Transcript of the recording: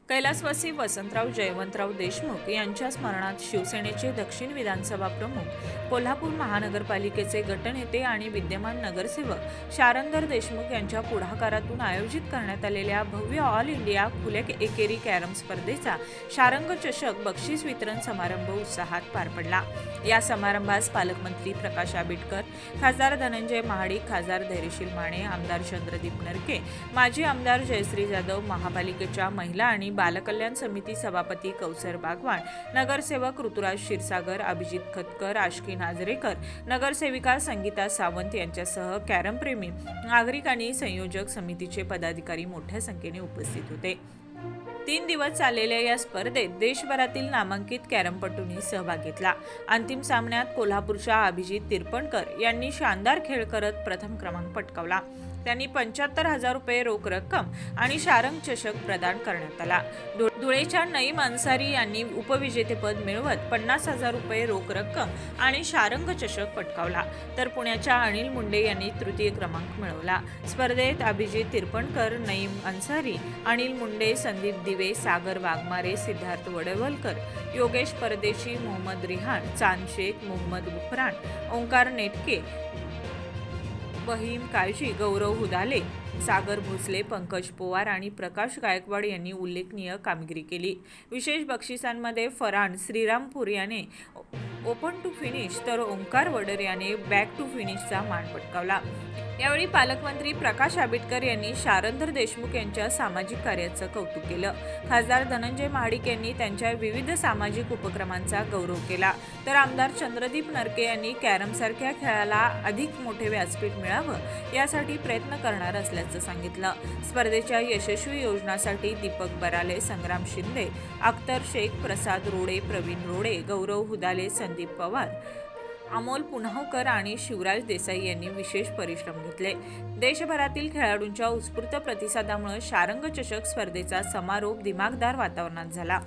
कैलासवासी वसंतराव जयवंतराव देशमुख यांच्या स्मरणार्थ शिवसेनेचे दक्षिण विधानसभा प्रमुख, कोल्हापूर महानगरपालिकेचे गटनेते आणि विद्यमान नगरसेवक शारंदर देशमुख यांच्या पुढाकारातून आयोजित करण्यात आलेल्या भव्य ऑल इंडिया खुल्या एकेरी कॅरम स्पर्धेचा शारंग चषक बक्षीस वितरण समारंभ उत्साहात पार पडला। या समारंभास पालकमंत्री प्रकाश आंबेडकर, खासदार धनंजय महाडिक, खासदार धैर्यशील माने, आमदार चंद्रदीप नरके, माजी आमदार जयश्री जाधव, महापालिकेच्या महिला आणि बालकल्याण समिती सभापती कौसर बागवान, नगरसेवक ऋतुराज क्षीरसागर, अभिजित खतकर, आष्की नाझरेकर, नगरसेविका संगीता सावंत यांच्यासह कॅरमप्रेमी नागरिक आणि संयोजक समितीचे पदाधिकारी मोठ्या संख्येने उपस्थित होते। 3 दिवस चाललेल्या या स्पर्धेत देशभरातील नामांकित कॅरमपटूंनी सहभाग घेतला। अंतिम सामन्यात कोल्हापूरच्या अभिजित तिरपणकर यांनी शानदार खेळ करत प्रथम क्रमांक पटकावला। त्यांनी 75,000 रुपये रोख रक्कम आणि शारंग चषक प्रदान करण्यात आला। धुळेच्या नईम अन्सारी यांनी उपविजेतेपद मिळवत 50,000 रुपये रोख रक्कम आणि शारंग चषक पटकावला, तर पुण्याच्या अनिल मुंडे यांनी तृतीय क्रमांक मिळवला। स्पर्धेत अभिजित तिरपणकर, नईम अन्सारी, अनिल मुंडे, संदीप दिवे, सागर वाघमारे, सिद्धार्थ वडवलकर, योगेश परदेशी, मोहम्मद रिहान, चांद शेख, मोहम्मद गुफरान, ओंकार नेटके, वहीम काळजी, गौरव हुदाले, सागर भोसले, पंकज पोवार आणि प्रकाश गायकवाड यांनी उल्लेखनीय कामगिरी केली। विशेष बक्षिसांमध्ये फरान श्रीरामपूर याने ओपन टू फिनिश तर ओंकार वडर याने बॅक टू फिनिशचा मान पटकावला। यावेळी पालकमंत्री प्रकाश आंबेडकर यांनी शारंदर देशमुख यांच्या सामाजिक कार्याचं कौतुक केलं। खासदार धनंजय महाडिक यांनी त्यांच्या विविध सामाजिक उपक्रमांचा गौरव केला, तर आमदार चंद्रदीप नरके यांनी कॅरमसारख्या खेळाला अधिक मोठे व्यासपीठ मिळावं यासाठी प्रयत्न करणार असल्याचं सांगितलं। स्पर्धेच्या यशस्वी योजनासाठी दीपक बराले, संग्राम शिंदे, अख्तर शेख, प्रसाद रोडे, प्रवीण रोडे, गौरव हुदाले, संदीप पवार, अमोल पुन्हावकर आणि शिवराज देसाई यांनी विशेष परिश्रम घेतले। देशभरातील खेळाडूंच्या उत्स्फूर्त प्रतिसादामुळे शारंग चषक स्पर्धेचा समारोप दिमागदार वातावरणात झाला।